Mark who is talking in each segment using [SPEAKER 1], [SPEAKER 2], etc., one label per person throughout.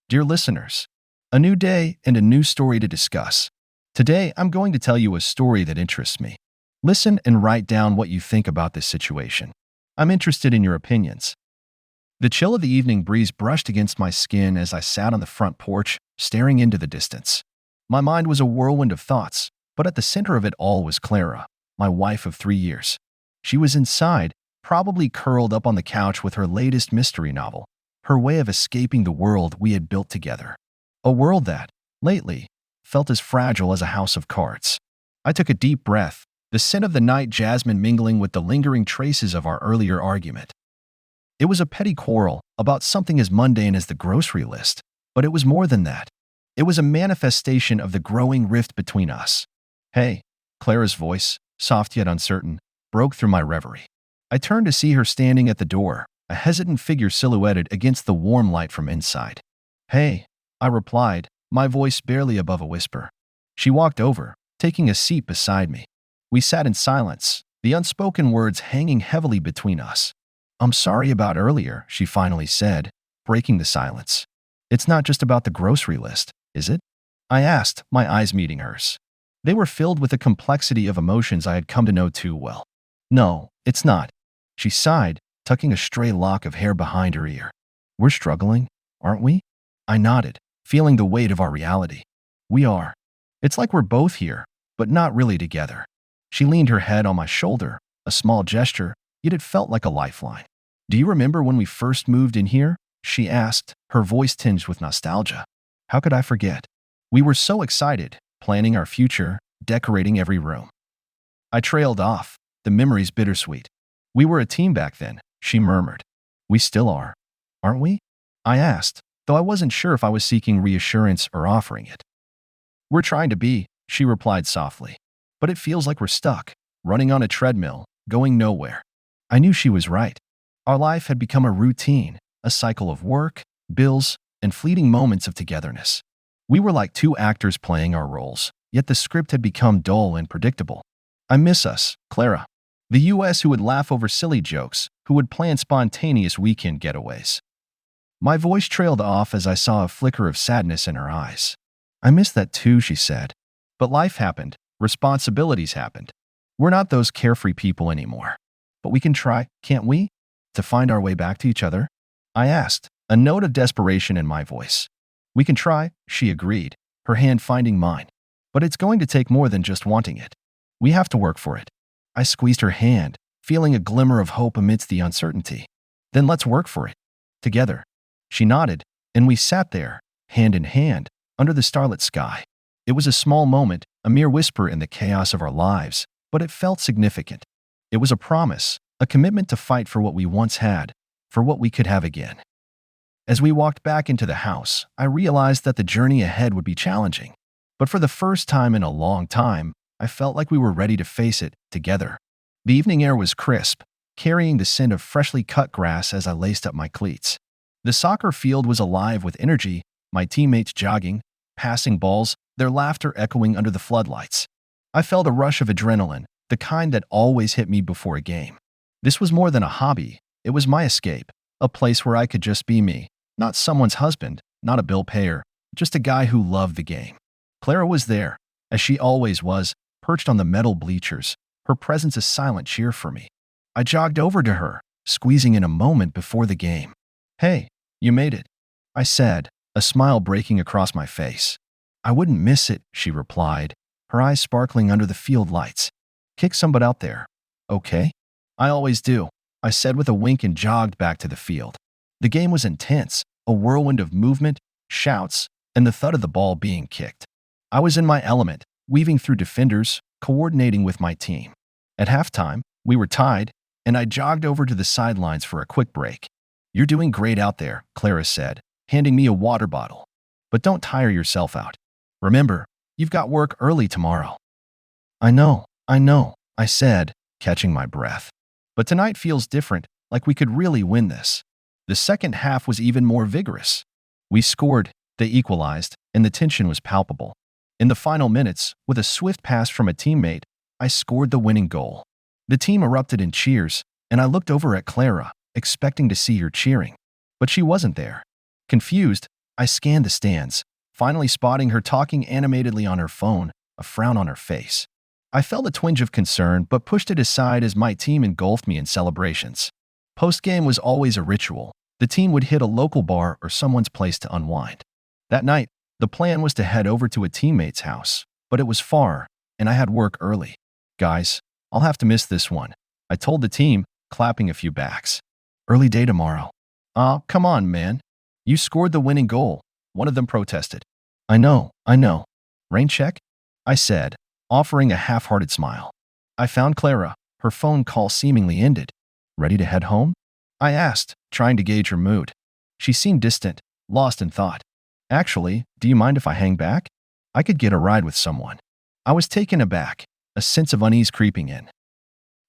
[SPEAKER 1] Dear listeners, a new day and a new story to discuss. Today, I'm going to tell you a story that interests me. Listen and write down what you think about this situation. I'm interested in your opinions. The chill of the evening breeze brushed against my skin as I sat on the front porch, staring into the distance. My mind was a whirlwind of thoughts, but at the center of it all was Clara, my wife of 3 years. She was inside, probably curled up on the couch with her latest mystery novel, her way of escaping the world we had built together. A world that, lately, felt as fragile as a house of cards. I took a deep breath, the scent of the night jasmine mingling with the lingering traces of our earlier argument. It was a petty quarrel about something as mundane as the grocery list, but it was more than that. It was a manifestation of the growing rift between us. "Hey," Clara's voice, soft yet uncertain, broke through my reverie. I turned to see her standing at the door, a hesitant figure silhouetted against the warm light from inside. "Hey," I replied, my voice barely above a whisper. She walked over, taking a seat beside me. We sat in silence, the unspoken words hanging heavily between us. "I'm sorry about earlier," she finally said, breaking the silence. "It's not just about the grocery list, is it?" I asked, my eyes meeting hers. They were filled with a complexity of emotions I had come to know too well. "No, it's not," she sighed, tucking a stray lock of hair behind her ear. "We're struggling, aren't we?" I nodded, feeling the weight of our reality. "We are. It's like we're both here, but not really together." She leaned her head on my shoulder, a small gesture, yet it felt like a lifeline. "Do you remember when we first moved in here?" she asked, her voice tinged with nostalgia. How could I forget? We were so excited, planning our future, decorating every room. I trailed off, the memories bittersweet. "We were a team back then," she murmured. "We still are, aren't we?" I asked, though I wasn't sure if I was seeking reassurance or offering it. "We're trying to be," she replied softly. "But it feels like we're stuck, running on a treadmill, going nowhere." I knew she was right. Our life had become a routine, a cycle of work, bills, and fleeting moments of togetherness. We were like two actors playing our roles, yet the script had become dull and predictable. I miss us, Clara. The US who would laugh over silly jokes, who would plan spontaneous weekend getaways. My voice trailed off as I saw a flicker of sadness in her eyes. "I miss that too," she said. "But life happened, responsibilities happened. We're not those carefree people anymore. But we can try, can't we, to find our way back to each other?" I asked, a note of desperation in my voice. "We can try," she agreed, her hand finding mine. "But it's going to take more than just wanting it. We have to work for it." I squeezed her hand, feeling a glimmer of hope amidst the uncertainty. "Then let's work for it. Together." She nodded, and we sat there, hand in hand, under the starlit sky. It was a small moment, a mere whisper in the chaos of our lives, but it felt significant. It was a promise, a commitment to fight for what we once had, for what we could have again. As we walked back into the house, I realized that the journey ahead would be challenging. But for the first time in a long time, I felt like we were ready to face it together. The evening air was crisp, carrying the scent of freshly cut grass as I laced up my cleats. The soccer field was alive with energy, my teammates jogging, passing balls, their laughter echoing under the floodlights. I felt a rush of adrenaline, the kind that always hit me before a game. This was more than a hobby, it was my escape, a place where I could just be me, not someone's husband, not a bill payer, just a guy who loved the game. Clara was there, as she always was, perched on the metal bleachers, her presence a silent cheer for me. I jogged over to her, squeezing in a moment before the game. "Hey, you made it," I said, a smile breaking across my face. "I wouldn't miss it," she replied, her eyes sparkling under the field lights. "Kick somebody out there, okay?" "I always do," I said with a wink and jogged back to the field. The game was intense, a whirlwind of movement, shouts, and the thud of the ball being kicked. I was in my element, weaving through defenders, coordinating with my team. At halftime, we were tied, and I jogged over to the sidelines for a quick break. "You're doing great out there," Clara said, handing me a water bottle. "But don't tire yourself out. Remember, you've got work early tomorrow." I know, I said, catching my breath. "But tonight feels different, like we could really win this." The second half was even more vigorous. We scored, they equalized, and the tension was palpable. In the final minutes, with a swift pass from a teammate, I scored the winning goal. The team erupted in cheers, and I looked over at Clara, expecting to see her cheering. But she wasn't there. Confused, I scanned the stands, finally spotting her talking animatedly on her phone, a frown on her face. I felt a twinge of concern but pushed it aside as my team engulfed me in celebrations. Post-game was always a ritual. The team would hit a local bar or someone's place to unwind. That night, the plan was to head over to a teammate's house, but it was far, and I had work early. Guys, I'll have to miss this one, I told the team, clapping a few backs. Early day tomorrow. Aw, come on, man. You scored the winning goal, one of them protested. I know. Rain check? I said, offering a half-hearted smile. I found Clara, her phone call seemingly ended. Ready to head home? I asked, trying to gauge her mood. She seemed distant, lost in thought. Actually, do you mind if I hang back? I could get a ride with someone. I was taken aback, a sense of unease creeping in.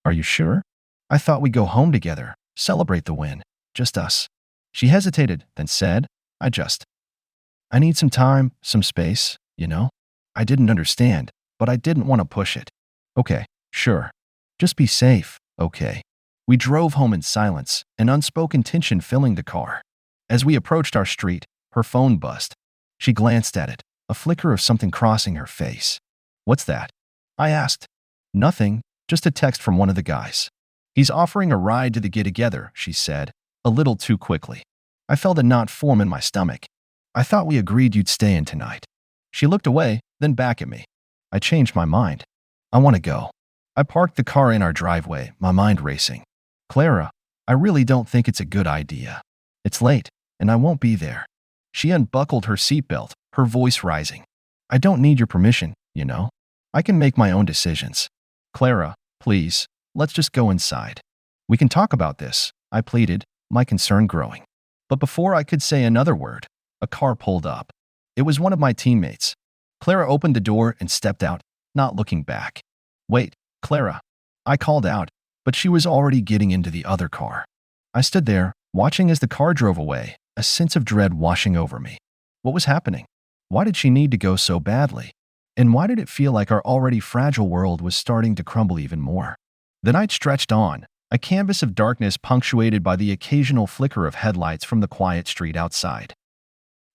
[SPEAKER 1] Are you sure? I thought we'd go home together, celebrate the win, just us. She hesitated, then said, I need some time, some space, you know? I didn't understand, but I didn't want to push it. Okay, sure. Just be safe, okay? We drove home in silence, an unspoken tension filling the car. As we approached our street, her phone buzzed. She glanced at it, a flicker of something crossing her face. What's that? I asked. Nothing, just a text from one of the guys. He's offering a ride to the get-together, she said, a little too quickly. I felt a knot form in my stomach. I thought we agreed you'd stay in tonight. She looked away, then back at me. I changed my mind. I want to go. I parked the car in our driveway, my mind racing. Clara, I really don't think it's a good idea. It's late, and I won't be there. She unbuckled her seatbelt, her voice rising. I don't need your permission, you know. I can make my own decisions. Clara, please, let's just go inside. We can talk about this, I pleaded, my concern growing. But before I could say another word, a car pulled up. It was one of my teammates. Clara opened the door and stepped out, not looking back. Wait, Clara. I called out, but she was already getting into the other car. I stood there, watching as the car drove away, a sense of dread washing over me. What was happening? Why did she need to go so badly? And why did it feel like our already fragile world was starting to crumble even more? The night stretched on, a canvas of darkness punctuated by the occasional flicker of headlights from the quiet street outside.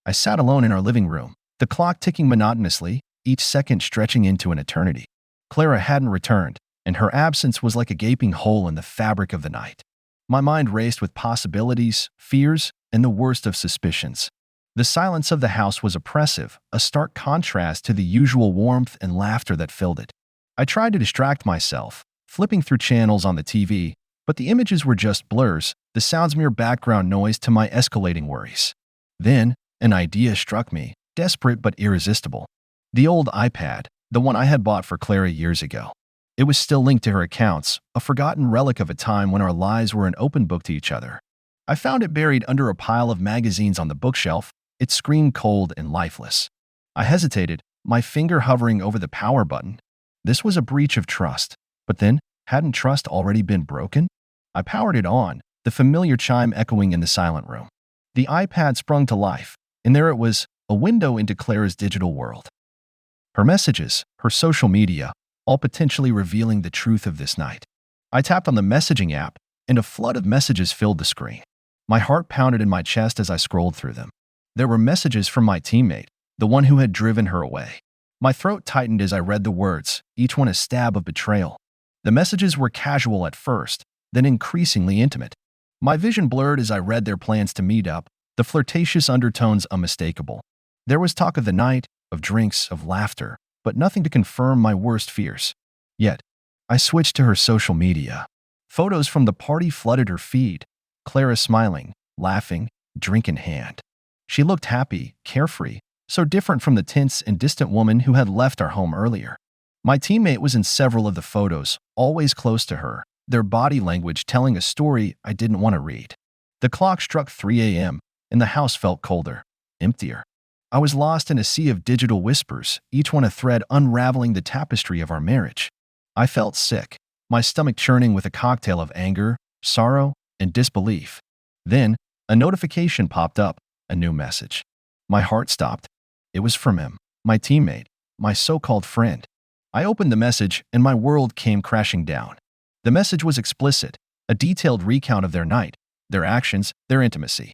[SPEAKER 1] I sat alone in our living room, the clock ticking monotonously, each second stretching into an eternity. Clara hadn't returned, and her absence was like a gaping hole in the fabric of the night. My mind raced with possibilities, fears, and the worst of suspicions. The silence of the house was oppressive, a stark contrast to the usual warmth and laughter that filled it. I tried to distract myself, flipping through channels on the TV, but the images were just blurs, the sounds mere background noise to my escalating worries. Then, an idea struck me, desperate but irresistible. The old iPad, the one I had bought for Clara years ago. It was still linked to her accounts, a forgotten relic of a time when our lives were an open book to each other. I found it buried under a pile of magazines on the bookshelf, its screen cold and lifeless. I hesitated, my finger hovering over the power button. This was a breach of trust. But then, hadn't trust already been broken? I powered it on, the familiar chime echoing in the silent room. The iPad sprung to life, and there it was, a window into Clara's digital world. Her messages, her social media, all potentially revealing the truth of this night. I tapped on the messaging app, and a flood of messages filled the screen. My heart pounded in my chest as I scrolled through them. There were messages from my teammate, the one who had driven her away. My throat tightened as I read the words, each one a stab of betrayal. The messages were casual at first, then increasingly intimate. My vision blurred as I read their plans to meet up, the flirtatious undertones unmistakable. There was talk of the night, of drinks, of laughter, but nothing to confirm my worst fears. Yet, I switched to her social media. Photos from the party flooded her feed, Clara smiling, laughing, drink in hand. She looked happy, carefree, so different from the tense and distant woman who had left our home earlier. My teammate was in several of the photos, always close to her, their body language telling a story I didn't want to read. The clock struck 3 a.m., and the house felt colder, emptier. I was lost in a sea of digital whispers, each one a thread unraveling the tapestry of our marriage. I felt sick, my stomach churning with a cocktail of anger, sorrow, and disbelief. Then, a notification popped up, a new message. My heart stopped. It was from him, my teammate, my so-called friend. I opened the message, and my world came crashing down. The message was explicit, a detailed recount of their night, their actions, their intimacy.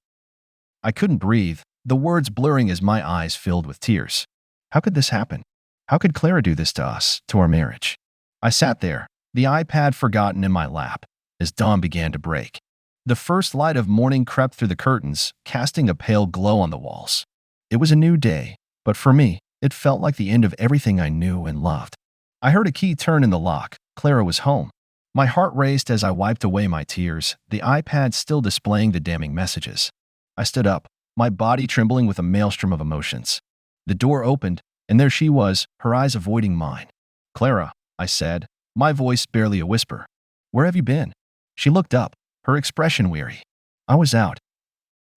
[SPEAKER 1] I couldn't breathe, the words blurring as my eyes filled with tears. How could this happen? How could Clara do this to us, to our marriage? I sat there, the iPad forgotten in my lap, as dawn began to break. The first light of morning crept through the curtains, casting a pale glow on the walls. It was a new day, but for me, it felt like the end of everything I knew and loved. I heard a key turn in the lock. Clara was home. My heart raced as I wiped away my tears, the iPad still displaying the damning messages. I stood up, my body trembling with a maelstrom of emotions. The door opened, and there she was, her eyes avoiding mine. "Clara," I said, my voice barely a whisper. "Where have you been?" She looked up, her expression weary. "I was out.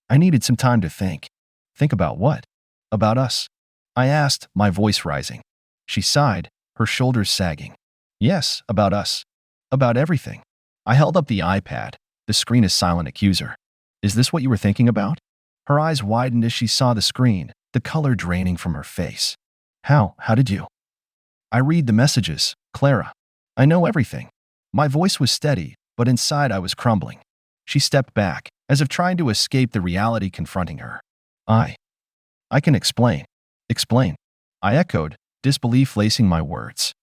[SPEAKER 1] I needed some time to think." "Think about what?" "About us," I asked, my voice rising. She sighed, her shoulders sagging. "Yes, about us. About everything." I held up the iPad, the screen a silent accuser. "Is this what you were thinking about?" Her eyes widened as she saw the screen, the color draining from her face. How did you?" "I read the messages, Clara. I know everything." My voice was steady, but inside I was crumbling. She stepped back, as if trying to escape the reality confronting her. I can explain." "Explain?" I echoed, disbelief lacing my words.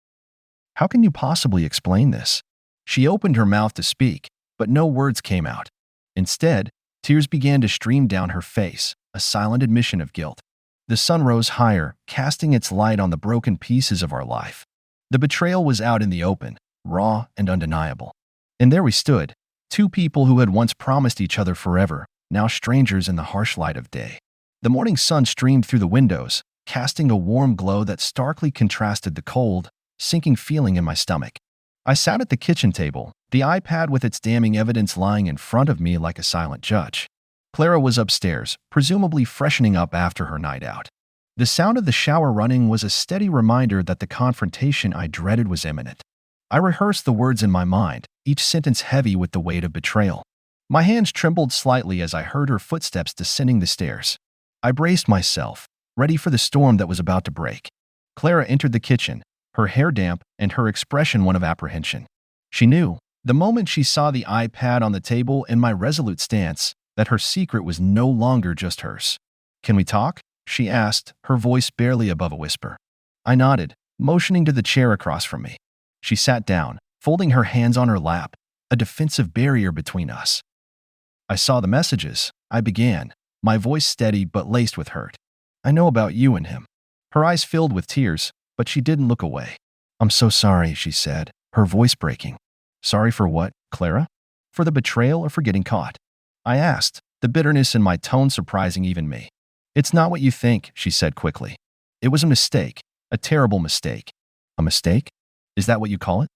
[SPEAKER 1] "How can you possibly explain this?" She opened her mouth to speak, but no words came out. Instead, tears began to stream down her face, a silent admission of guilt. The sun rose higher, casting its light on the broken pieces of our life. The betrayal was out in the open, raw and undeniable. And there we stood, two people who had once promised each other forever, now strangers in the harsh light of day. The morning sun streamed through the windows, casting a warm glow that starkly contrasted the cold, sinking feeling in my stomach. I sat at the kitchen table, the iPad with its damning evidence lying in front of me like a silent judge. Clara was upstairs, presumably freshening up after her night out. The sound of the shower running was a steady reminder that the confrontation I dreaded was imminent. I rehearsed the words in my mind, each sentence heavy with the weight of betrayal. My hands trembled slightly as I heard her footsteps descending the stairs. I braced myself, ready for the storm that was about to break. Clara entered the kitchen, her hair damp and her expression one of apprehension. She knew, the moment she saw the iPad on the table and my resolute stance, that her secret was no longer just hers. "Can we talk?" she asked, her voice barely above a whisper. I nodded, motioning to the chair across from me. She sat down, folding her hands on her lap, a defensive barrier between us. "I saw the messages," I began, my voice steady but laced with hurt. "I know about you and him." Her eyes filled with tears, but she didn't look away. "I'm so sorry," she said, her voice breaking. "Sorry for what, Clara? For the betrayal or for getting caught?" I asked, the bitterness in my tone surprising even me. "It's not what you think," she said quickly. "It was a mistake, a terrible mistake." "A mistake? Is that what you call it?"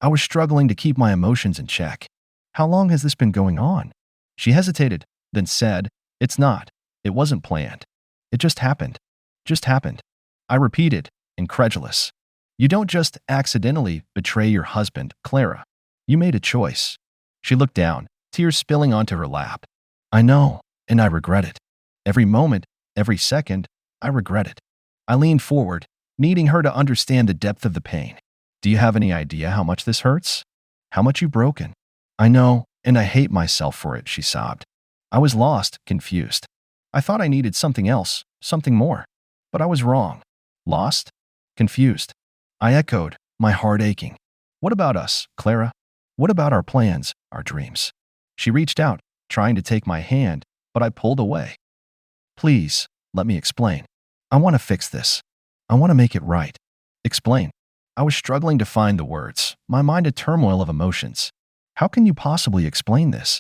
[SPEAKER 1] I was struggling to keep my emotions in check. "How long has this been going on?" She hesitated, then said, "It's not. It wasn't planned. It just happened. Just happened." I repeated, incredulous. "You don't just accidentally betray your husband, Clara. You made a choice." She looked down, tears spilling onto her lap. "I know, and I regret it. Every moment, every second, I regret it." I leaned forward, needing her to understand the depth of the pain. "Do you have any idea how much this hurts? How much you've broken?" "I know, and I hate myself for it," she sobbed. I was lost, confused. I thought I needed something else, something more. But I was wrong. Lost? Confused. I echoed, my heart aching. "What about us, Clara? What about our plans, our dreams?" She reached out, trying to take my hand, but I pulled away. "Please, let me explain. I want to fix this. I want to make it right." "Explain." I was struggling to find the words, my mind a turmoil of emotions. "How can you possibly explain this?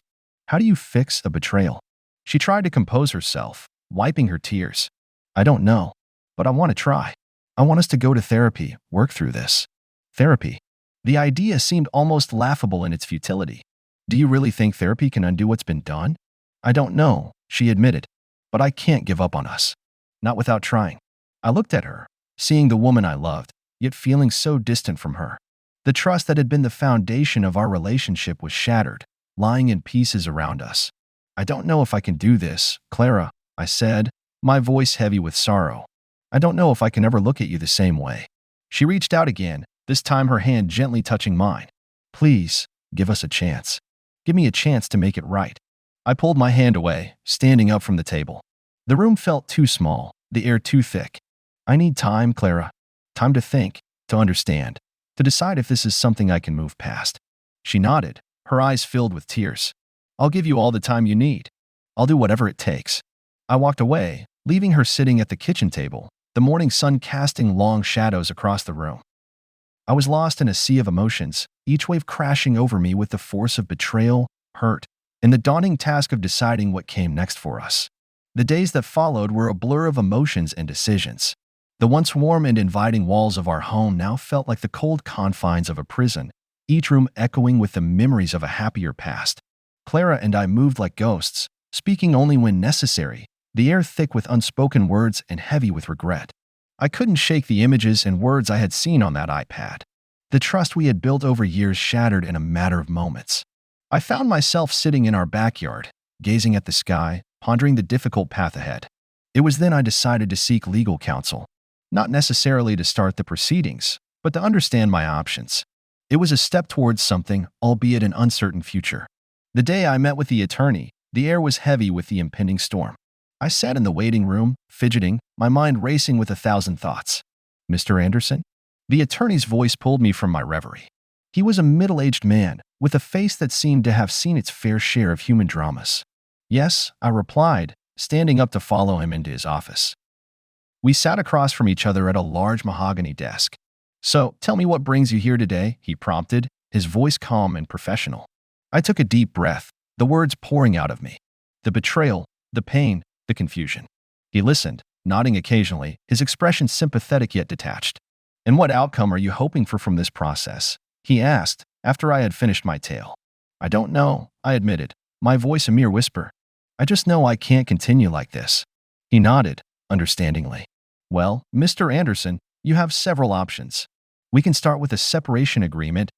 [SPEAKER 1] How do you fix a betrayal?" She tried to compose herself, wiping her tears. "I don't know, but I want to try. I want us to go to therapy, work through this." Therapy. The idea seemed almost laughable in its futility. "Do you really think therapy can undo what's been done?" "I don't know," she admitted, "but I can't give up on us. Not without trying." I looked at her, seeing the woman I loved, yet feeling so distant from her. The trust that had been the foundation of our relationship was shattered, lying in pieces around us. "I don't know if I can do this, Clara," I said, my voice heavy with sorrow. "I don't know if I can ever look at you the same way." She reached out again, this time her hand gently touching mine. "Please, give us a chance. Give me a chance to make it right." I pulled my hand away, standing up from the table. The room felt too small, the air too thick. I need time, Clara. Time to think, to understand, to decide if this is something I can move past. She nodded, her eyes filled with tears. I'll give you all the time you need. I'll do whatever it takes. I walked away, leaving her sitting at the kitchen table, the morning sun casting long shadows across the room. I was lost in a sea of emotions, each wave crashing over me with the force of betrayal, hurt, and the daunting task of deciding what came next for us. The days that followed were a blur of emotions and decisions. The once warm and inviting walls of our home now felt like the cold confines of a prison, each room echoing with the memories of a happier past. Clara and I moved like ghosts, speaking only when necessary, the air thick with unspoken words and heavy with regret. I couldn't shake the images and words I had seen on that iPad. The trust we had built over years shattered in a matter of moments. I found myself sitting in our backyard, gazing at the sky, pondering the difficult path ahead. It was then I decided to seek legal counsel, not necessarily to start the proceedings, but to understand my options. It was a step towards something, albeit an uncertain future. The day I met with the attorney, the air was heavy with the impending storm. I sat in the waiting room, fidgeting, my mind racing with 1,000 thoughts. Mr. Anderson? The attorney's voice pulled me from my reverie. He was a middle-aged man, with a face that seemed to have seen its fair share of human dramas. Yes, I replied, standing up to follow him into his office. We sat across from each other at a large mahogany desk. So, tell me what brings you here today, he prompted, his voice calm and professional. I took a deep breath, the words pouring out of me. The betrayal, the pain, the confusion. He listened, nodding occasionally, his expression sympathetic yet detached. And what outcome are you hoping for from this process? He asked, after I had finished my tale. I don't know, I admitted, my voice a mere whisper. I just know I can't continue like this. He nodded, understandingly. Well, Mr. Anderson, you have several options. We can start with a separation agreement,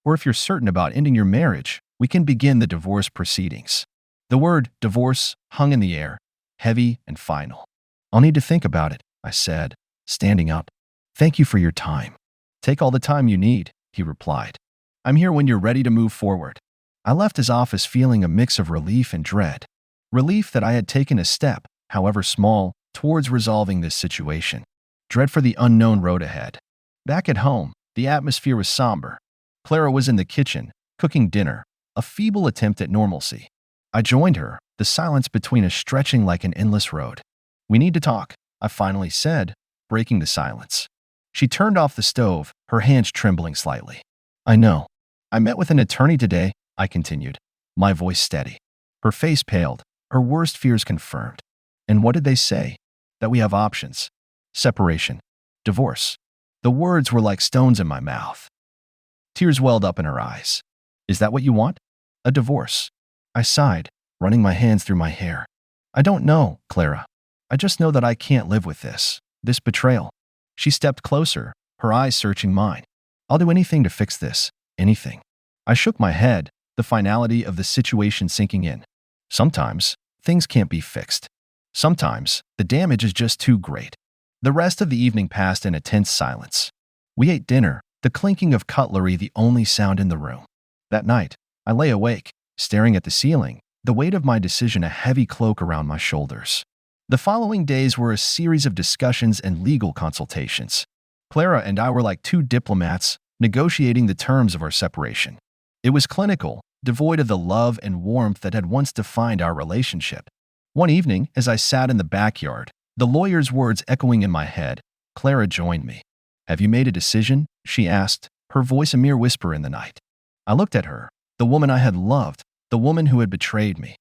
[SPEAKER 1] or if you're certain about ending your marriage, we can begin the divorce proceedings. The word divorce hung in the air, heavy and final. I'll need to think about it, I said, standing up. Thank you for your time. Take all the time you need, he replied. I'm here when you're ready to move forward. I left his office feeling a mix of relief and dread. Relief that I had taken a step, however small, towards resolving this situation. Dread for the unknown road ahead. Back at home, the atmosphere was somber. Clara was in the kitchen, cooking dinner, a feeble attempt at normalcy. I joined her, the silence between us stretching like an endless road. We need to talk, I finally said, breaking the silence. She turned off the stove, her hands trembling slightly. I know. I met with an attorney today, I continued, my voice steady. Her face paled, her worst fears confirmed. And what did they say? That we have options. Separation. Divorce. The words were like stones in my mouth. Tears welled up in her eyes. Is that what you want? A divorce? I sighed, running my hands through my hair. I don't know, Clara. I just know that I can't live with this betrayal. She stepped closer, her eyes searching mine. I'll do anything to fix this, anything. I shook my head, the finality of the situation sinking in. Sometimes, things can't be fixed. Sometimes, the damage is just too great. The rest of the evening passed in a tense silence. We ate dinner, the clinking of cutlery the only sound in the room. That night, I lay awake, staring at the ceiling, the weight of my decision a heavy cloak around my shoulders. The following days were a series of discussions and legal consultations. Clara and I were like two diplomats, negotiating the terms of our separation. It was clinical, devoid of the love and warmth that had once defined our relationship. One evening, as I sat in the backyard, the lawyer's words echoing in my head, Clara joined me. Have you made a decision? She asked, her voice a mere whisper in the night. I looked at her, the woman I had loved, the woman who had betrayed me.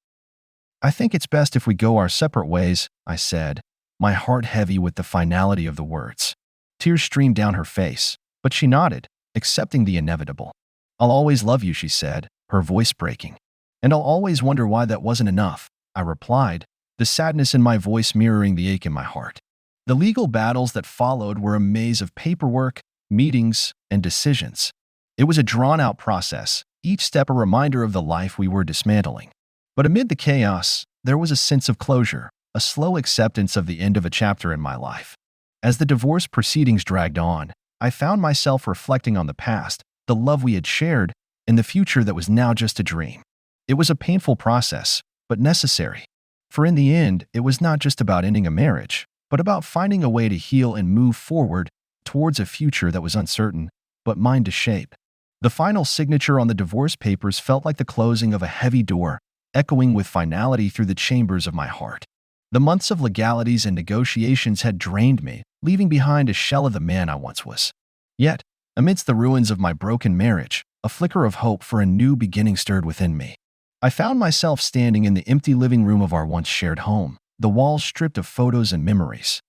[SPEAKER 1] I think it's best if we go our separate ways, I said, my heart heavy with the finality of the words. Tears streamed down her face, but she nodded, accepting the inevitable. I'll always love you, she said, her voice breaking. And I'll always wonder why that wasn't enough, I replied, the sadness in my voice mirroring the ache in my heart. The legal battles that followed were a maze of paperwork, meetings, and decisions. It was a drawn-out process, each step a reminder of the life we were dismantling. But amid the chaos, there was a sense of closure, a slow acceptance of the end of a chapter in my life. As the divorce proceedings dragged on, I found myself reflecting on the past, the love we had shared, and the future that was now just a dream. It was a painful process, but necessary. For in the end, it was not just about ending a marriage, but about finding a way to heal and move forward towards a future that was uncertain, but mine to shape. The final signature on the divorce papers felt like the closing of a heavy door, echoing with finality through the chambers of my heart. The months of legalities and negotiations had drained me, leaving behind a shell of the man I once was. Yet, amidst the ruins of my broken marriage, a flicker of hope for a new beginning stirred within me. I found myself standing in the empty living room of our once shared home, the walls stripped of photos and memories.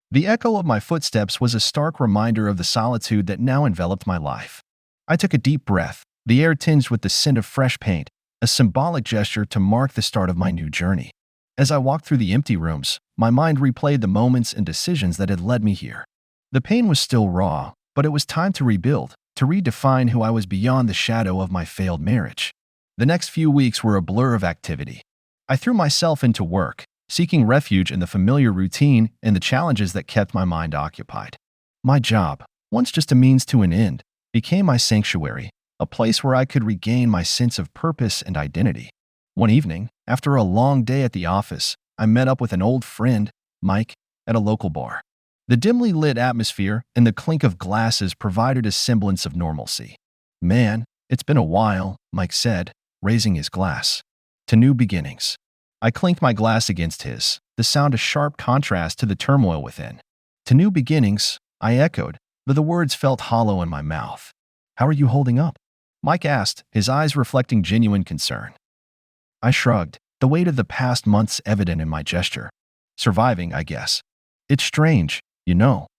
[SPEAKER 1] The echo of my footsteps was a stark reminder of the solitude that now enveloped my life. I took a deep breath, the air tinged with the scent of fresh paint, a symbolic gesture to mark the start of my new journey. As I walked through the empty rooms, my mind replayed the moments and decisions that had led me here. The pain was still raw, but it was time to rebuild, to redefine who I was beyond the shadow of my failed marriage. The next few weeks were a blur of activity. I threw myself into work, seeking refuge in the familiar routine and the challenges that kept my mind occupied. My job, once just a means to an end, became my sanctuary, a place where I could regain my sense of purpose and identity. One evening, after a long day at the office, I met up with an old friend, Mike, at a local bar. The dimly lit atmosphere and the clink of glasses provided a semblance of normalcy. "Man, it's been a while," Mike said, raising his glass. "To new beginnings." I clinked my glass against his, the sound a sharp contrast to the turmoil within. "To new beginnings," I echoed, but the words felt hollow in my mouth. "How are you holding up?" Mike asked, his eyes reflecting genuine concern. I shrugged, the weight of the past months evident in my gesture. "Surviving, I guess. It's strange,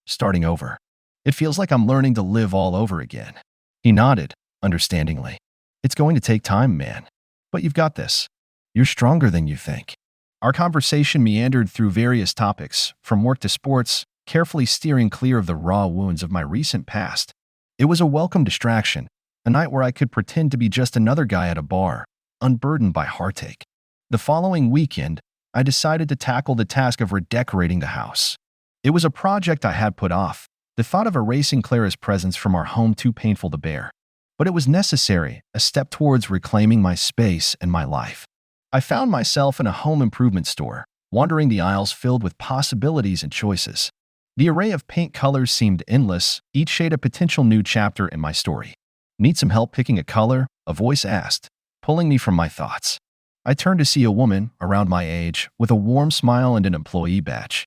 [SPEAKER 1] starting over. It feels like I'm learning to live all over again." He nodded, understandingly. "It's going to take time, man. But you've got this. You're stronger than you think." Our conversation meandered through various topics, from work to sports, carefully steering clear of the raw wounds of my recent past. It was a welcome distraction, a night where I could pretend to be just another guy at a bar, unburdened by heartache. The following weekend, I decided to tackle the task of redecorating the house. It was a project I had put off, the thought of erasing Clara's presence from our home too painful to bear. But it was necessary, a step towards reclaiming my space and my life. I found myself in a home improvement store, wandering the aisles filled with possibilities and choices. The array of paint colors seemed endless, each shade a potential new chapter in my story. "Need some help picking a color?" a voice asked, pulling me from my thoughts. I turned to see a woman, around my age, with a warm smile and an employee badge.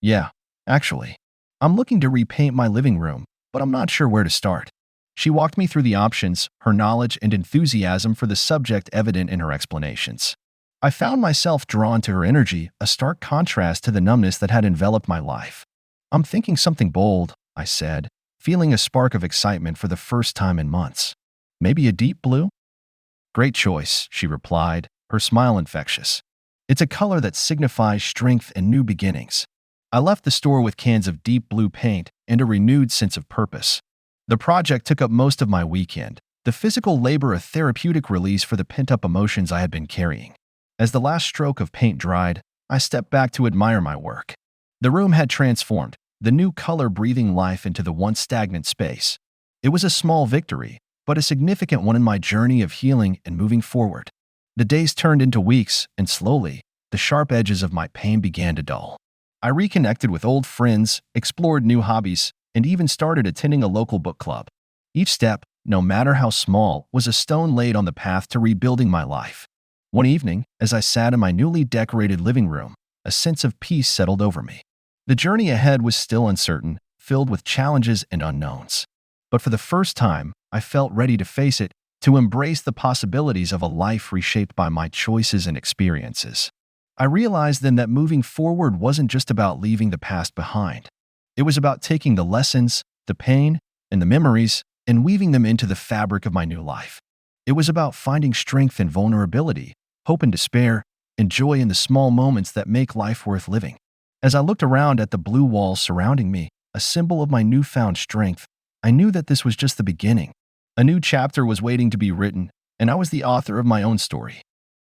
[SPEAKER 1] Yeah, actually. I'm looking to repaint my living room, but I'm not sure where to start." She walked me through the options, her knowledge and enthusiasm for the subject evident in her explanations. I found myself drawn to her energy, a stark contrast to the numbness that had enveloped my life. "I'm thinking something bold," I said, feeling a spark of excitement for the first time in months. "Maybe a deep blue?" "Great choice," she replied, her smile infectious. "It's a color that signifies strength and new beginnings." I left the store with cans of deep blue paint and a renewed sense of purpose. The project took up most of my weekend, the physical labor a therapeutic release for the pent-up emotions I had been carrying. As the last stroke of paint dried, I stepped back to admire my work. The room had transformed, the new color breathing life into the once stagnant space. It was a small victory, but a significant one in my journey of healing and moving forward. The days turned into weeks, and slowly, the sharp edges of my pain began to dull. I reconnected with old friends, explored new hobbies, and even started attending a local book club. Each step, no matter how small, was a stone laid on the path to rebuilding my life. One evening, as I sat in my newly decorated living room, a sense of peace settled over me. The journey ahead was still uncertain, filled with challenges and unknowns. But for the first time, I felt ready to face it, to embrace the possibilities of a life reshaped by my choices and experiences. I realized then that moving forward wasn't just about leaving the past behind. It was about taking the lessons, the pain, and the memories and weaving them into the fabric of my new life. It was about finding strength in vulnerability, hope and despair, and joy in the small moments that make life worth living. As I looked around at the blue walls surrounding me, a symbol of my newfound strength, I knew that this was just the beginning. A new chapter was waiting to be written, and I was the author of my own story.